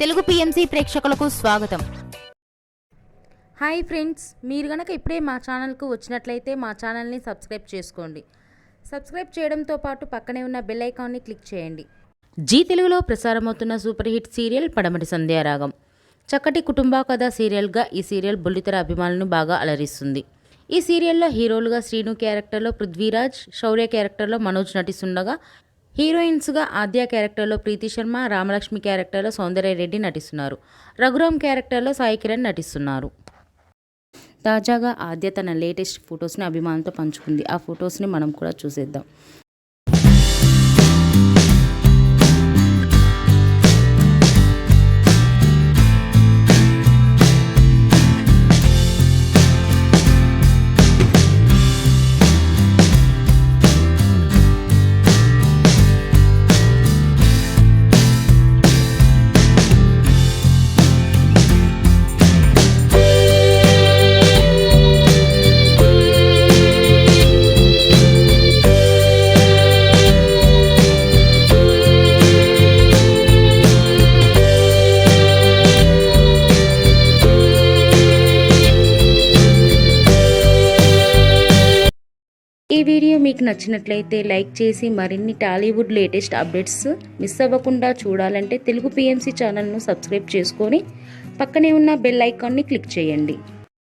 Telugu PMC ప్రేక్షకులకు స్వాగతం. Hi friends, మీరు గనక ఇప్పుడే మా ఛానల్కు వచ్చినట్లయితే మా ఛానల్ని సబ్స్క్రైబ్ చేసుకోండి. సబ్స్క్రైబ్ చేయడంతో పాటు పక్కనే ఉన్న బెల్ ఐకాన్ని క్లిక్ చేయండి. జీ తెలుగులో ప్రసారమవుతున్న సూపర్ హిట్ సీరియల్ పడమటి సంధ్యారాగం. చక్కటి కుటుంబ కథ సీరియల్గా ఈ సీరియల్ బుల్లితెర అభిమానులను బాగా అలరిస్తుంది. ఈ సీరియల్లో హీరోలుగా శ్రీను క్యారెక్టర్లో పృథ్వీరాజ్, శౌర్య క్యారెక్టర్లో మనోజ్ నటిస్తుండగా హీరోయిన్స్గా ఆద్య క్యారెక్టర్లో ప్రీతి శర్మ, రామలక్ష్మి క్యారెక్టర్లో సౌందర్య రెడ్డి నటిస్తున్నారు. రఘురామ్ క్యారెక్టర్లో సాయి కిరణ్ నటిస్తున్నారు. తాజాగా ఆద్య తన లేటెస్ట్ ఫొటోస్ని అభిమానులతో పంచుకుంది. ఆ ఫొటోస్ని మనం కూడా చూసేద్దాం. ఈ వీడియో మీకు నచ్చినట్లయితే లైక్ చేసి మరిన్ని టాలీవుడ్ లేటెస్ట్ అప్డేట్స్ మిస్ అవ్వకుండా చూడాలంటే తెలుగు పిఎంసి ఛానల్ను సబ్స్క్రైబ్ చేసుకొని పక్కనే ఉన్న బెల్ ఐకాన్ని క్లిక్ చేయండి.